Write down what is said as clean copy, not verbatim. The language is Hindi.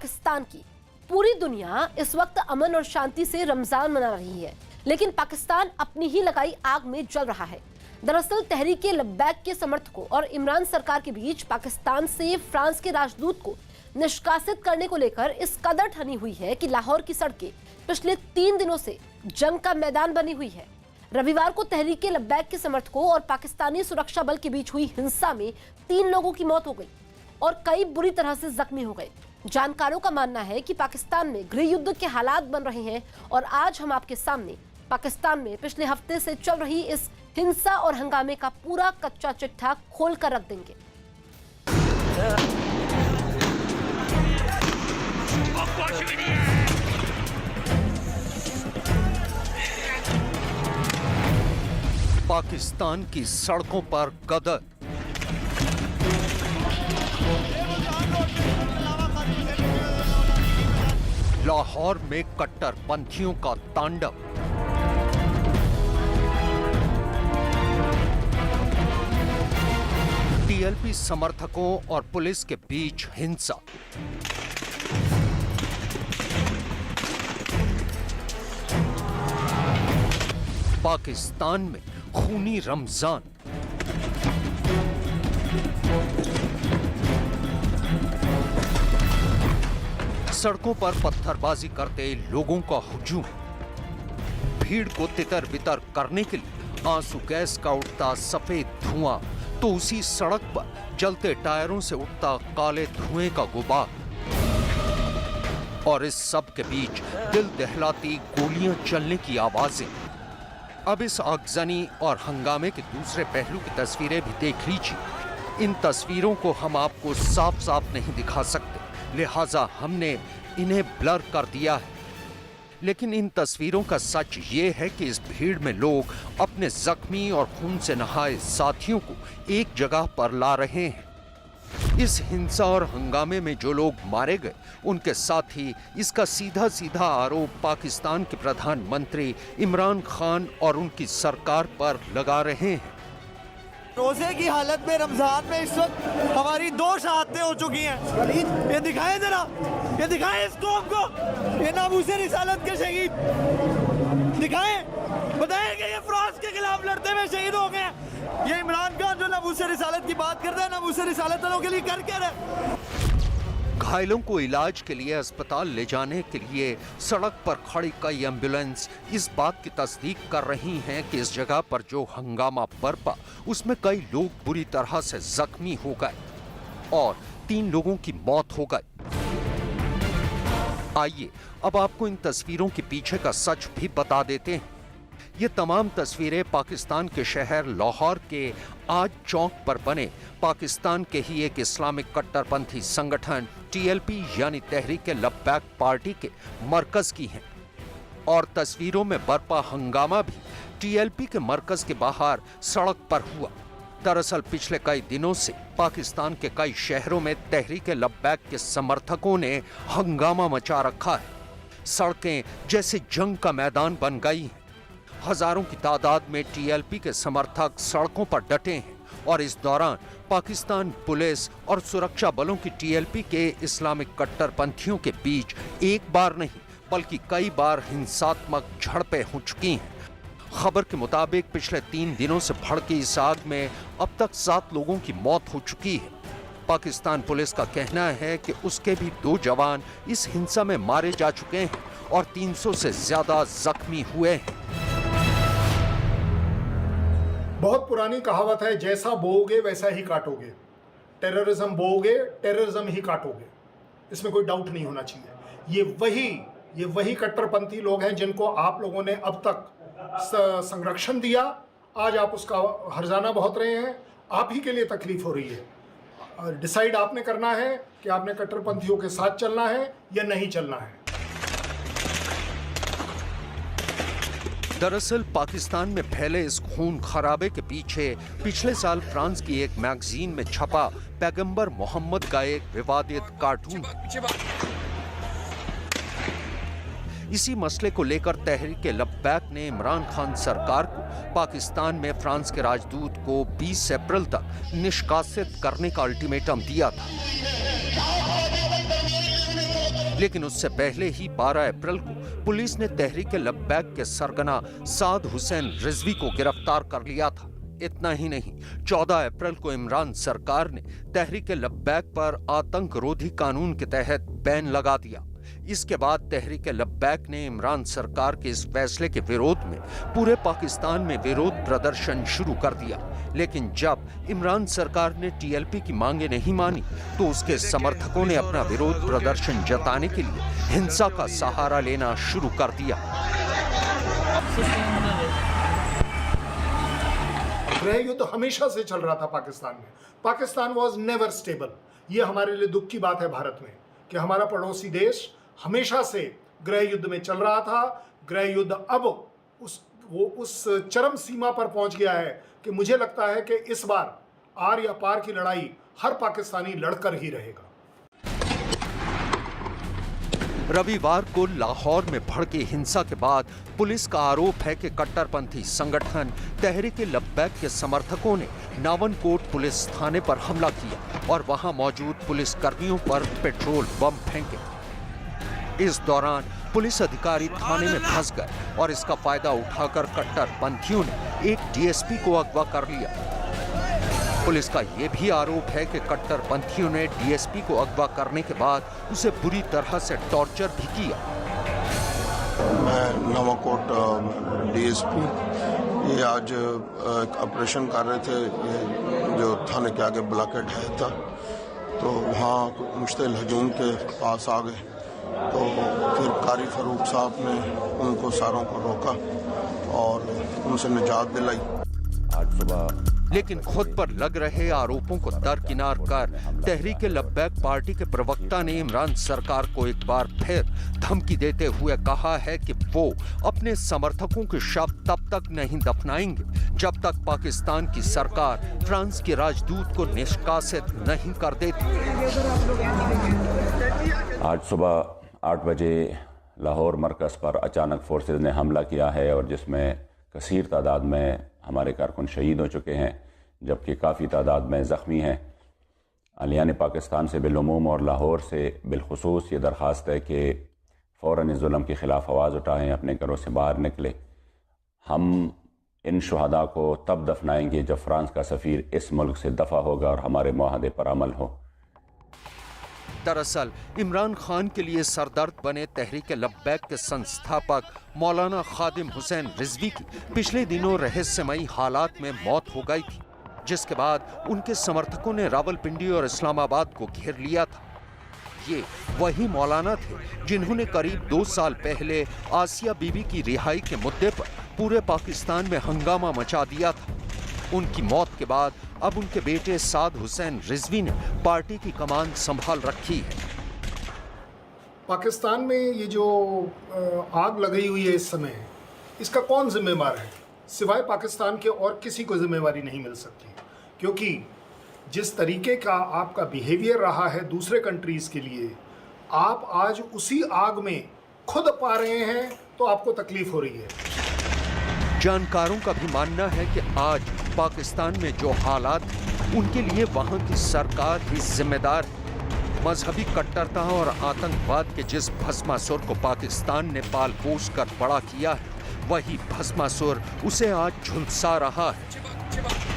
पाकिस्तान की। पूरी दुनिया इस वक्त अमन और शांति से रमजान मना रही है, लेकिन पाकिस्तान अपनी ही लगाई आग में जल रहा है। दरअसल तहरीक लब्बैक के समर्थकों और इमरान सरकार के बीच पाकिस्तान से फ्रांस के राजदूत को निष्कासित करने को लेकर इस कदर ठनी हुई है कि लाहौर की सड़कें पिछले 3 दिनों से जंग का मैदान बनी हुई है। रविवार को तहरीक लब्बैक के समर्थकों और पाकिस्तानी सुरक्षा बल के बीच हुई हिंसा में 3 लोगों की मौत हो गई और कई बुरी तरह से जख्मी हो गए। जानकारों का मानना है कि पाकिस्तान में गृह युद्ध के हालात बन रहे हैं और आज हम आपके सामने पाकिस्तान में पिछले हफ्ते से चल रही इस हिंसा और हंगामे का पूरा कच्चा चिट्ठा खोल कर रख देंगे। पाकिस्तान की सड़कों पर गदर, लाहौर में कट्टरपंथियों का तांडव, टीएलपी समर्थकों और पुलिस के बीच हिंसा, पाकिस्तान में खूनी रमजान, सड़कों पर पत्थरबाजी करते लोगों का हुजूम, भीड़ को तितर बितर करने के लिए आंसू गैस का उठता सफेद धुआं, तो उसी सड़क पर जलते टायरों से उठता काले धुएं का गुबार, और इस सब के बीच दिल दहलाती गोलियां चलने की आवाजें। अब इस आगजनी और हंगामे के दूसरे पहलू की तस्वीरें भी देख लीजिए। इन तस्वीरों को हम आपको साफ साफ नहीं दिखा सकते, लिहाजा हमने इन्हें ब्लर कर दिया है। लेकिन इन तस्वीरों का सच ये है कि इस भीड़ में लोग अपने जख्मी और खून से नहाए साथियों को एक जगह पर ला रहे हैं। इस हिंसा और हंगामे में जो लोग मारे गए उनके साथ ही इसका सीधा सीधा आरोप पाकिस्तान के प्रधानमंत्री इमरान खान और उनकी सरकार पर लगा रहे हैं। रोजे की हालत में रमजान में इस वक्त हमारी 2 शहादतें हो चुकी हैं। ये दिखाएं जरा, ये दिखाएं इस कौम को, ये नामूसे रिसालत के शहीद दिखाएं, बताएं कि ये फ्रांस के खिलाफ लड़ते हुए शहीद हो गए। ये इमरान खान जो नामूसे रिसालत की बात करते हैं, नामूसे रिसालत वालों के लिए कर क्या रहे। घायलों को इलाज के लिए अस्पताल ले जाने के लिए सड़क पर खड़ी कई एम्बुलेंस इस बात की तस्दीक कर रही हैं कि इस जगह पर जो हंगामा बरपा उसमें कई लोग बुरी तरह से जख्मी हो गए और 3 लोगों की मौत हो गई। आइए अब आपको इन तस्वीरों के पीछे का सच भी बता देते हैं। ये तमाम तस्वीरें पाकिस्तान के शहर लाहौर के आज चौक पर बने पाकिस्तान के ही एक इस्लामिक कट्टरपंथी संगठन टीएलपी यानी तहरीक लब्बैक पार्टी के मरकज की हैं। और तस्वीरों में बरपा हंगामा भी टीएलपी के मरकज के बाहर सड़क पर हुआ। दरअसल पिछले कई दिनों से पाकिस्तान के कई शहरों में तहरीक लब्बैक के समर्थकों ने हंगामा मचा रखा है। सड़कें जैसे जंग का मैदान बन गई हैं। हजारों की तादाद में टीएलपी के समर्थक सड़कों पर डटे हैं और इस दौरान पाकिस्तान पुलिस और सुरक्षा बलों की टीएलपी के इस्लामिक कट्टरपंथियों के बीच एक बार नहीं बल्कि कई बार हिंसात्मक झड़पें हो चुकी हैं। खबर के मुताबिक पिछले 3 दिनों से भड़की इस आग में अब तक 7 लोगों की मौत हो चुकी है। पाकिस्तान पुलिस का कहना है कि उसके भी 2 जवान इस हिंसा में मारे जा चुके हैं और 300 से ज्यादा जख्मी हुए हैं। बहुत पुरानी कहावत है, जैसा बोओगे वैसा ही काटोगे। टेररिज्म बोओगे, टेररिज्म ही काटोगे, इसमें कोई डाउट नहीं होना चाहिए। ये वही कट्टरपंथी लोग हैं जिनको आप लोगों ने अब तक संरक्षण दिया। आज आप उसका हर्जाना बहुत रहे हैं। आप ही के लिए तकलीफ हो रही है। डिसाइड आपने करना है कि आपने कट्टरपंथियों के साथ चलना है या नहीं चलना है। दरअसल पाकिस्तान में फैले इस खून खराबे के पीछे पिछले साल फ्रांस की एक मैगजीन में छपा पैगंबर मोहम्मद का एक विवादित कार्टून है। इसी मसले को लेकर तहरीक लब्बैक ने इमरान खान सरकार को पाकिस्तान में फ्रांस के राजदूत को 20 अप्रैल तक निष्कासित करने का अल्टीमेटम दिया था। लेकिन उससे पहले ही 12 अप्रैल को पुलिस ने तहरीक लब्बैक के सरगना साद हुसैन रिजवी को गिरफ्तार कर लिया था। इतना ही नहीं, 14 अप्रैल को इमरान सरकार ने तहरीक लब्बैक पर आतंक रोधी कानून के तहत बैन लगा दिया। इसके बाद तहरीक लब्बैक ने इमरान सरकार के इस फैसले के विरोध में पूरे पाकिस्तान में विरोध प्रदर्शन शुरू कर दिया। लेकिन जब इमरान सरकार ने टीएलपी की मांगे नहीं मानी तो उसके समर्थकों ने अपना विरोध प्रदर्शन जताने के लिए हिंसा का सहारा लेना शुरू कर दिया। गृह युद्ध हमेशा से चल रहा था पाकिस्तान में। Pakistan was never stable. ये हमारे लिए दुख की बात है भारत में कि हमारा पड़ोसी देश हमेशा से गृह युद्ध में चल रहा था। गृह युद्ध अब उस चरम सीमा पर पहुंच गया है कि मुझे लगता है कि इस बार आर या पार की लड़ाई हर पाकिस्तानी लड़कर ही रहेगा। रविवार को लाहौर में भड़की हिंसा के बाद पुलिस का आरोप है कि कट्टरपंथी संगठन तहरीक लब्बैक के समर्थकों ने नावनकोट पुलिस थाने पर हमला किया और वहां मौजूद पुलिस कर्मियों पर पेट्रोल बम फेंके। इस दौरान पुलिस अधिकारी थाने में फंस गए और इसका फायदा उठाकर कट्टरपंथियों ने एक डीएसपी को अगवा कर लिया। पुलिस का यह भी आरोप है कि कट्टरपंथियों ने डीएसपी को अगवा करने के बाद उसे बुरी तरह से टॉर्चर भी किया। मैं नवाकोट डीएसपी ये आज एक ऑपरेशन कर रहे थे, ये जो थाने के आगे ब्लॉकेड है था, तो वहाँ मुश्तिल हजूम के पास आ गए। तो फिर कारी फारूक साहब ने उनको सारों को रोका और उनसे निजात दिलाई। आज सुबह लेकिन खुद पर लग रहे आरोपों को दरकिनार कर तहरीक लब्बैक पार्टी के प्रवक्ता ने इमरान सरकार को एक बार फिर धमकी देते हुए कहा है कि वो अपने समर्थकों के शव तब तक नहीं दफनाएंगे जब तक पाकिस्तान की सरकार फ्रांस के राजदूत को निष्कासित नहीं कर देती। आज सुबह 8 बजे लाहौर मरकज़ पर अचानक फोर्सेज ने हमला किया है और जिसमें कसीर तादाद में हमारे कारकुन शहीद हो चुके हैं, जबकि काफ़ी तादाद में ज़ख्मी हैं। अलियान पाकिस्तान से बिलुमूम और लाहौर से बिलखुसूस ये दरख्वास्त है कि फ़ौरन इस जुल्म के ख़िलाफ़ आवाज़ उठाएं, अपने घरों से बाहर निकले। हम इन शुहदा को तब दफनाएंगे जब फ्रांस का सफ़ीर इस मुल्क से दफ़ा होगा और हमारे मुआहदे पर अमल हो। दरअसल इमरान खान के लिए सरदर्द बने तहरीक लब्बैक के संस्थापक मौलाना खादिम हुसैन रिजवी की पिछले दिनों रहस्यमयी हालात में मौत हो गई थी, जिसके बाद उनके समर्थकों ने रावलपिंडी और इस्लामाबाद को घेर लिया था। ये वही मौलाना थे जिन्होंने करीब 2 साल पहले आसिया बीबी की रिहाई के मुद्दे पर पूरे पाकिस्तान में हंगामा मचा दिया था। उनकी मौत के बाद अब उनके बेटे साद हुसैन रिजवी ने पार्टी की कमान संभाल रखी है। पाकिस्तान में ये जो आग लगाई हुई है इस समय, इसका कौन जिम्मेवार है? सिवाय पाकिस्तान के और किसी को जिम्मेवारी नहीं मिल सकती, क्योंकि जिस तरीके का आपका बिहेवियर रहा है दूसरे कंट्रीज़ के लिए, आप आज उसी आग में खुद पा रहे हैं, तो आपको तकलीफ हो रही है। जानकारों का भी मानना है कि आज पाकिस्तान में जो हालात हैं, उनके लिए वहां की सरकार ही जिम्मेदार है। मजहबी कट्टरता और आतंकवाद के जिस भस्मासुर को पाकिस्तान ने पाल पोस कर बड़ा किया है, वही भस्मासुर उसे आज झुलसा रहा है।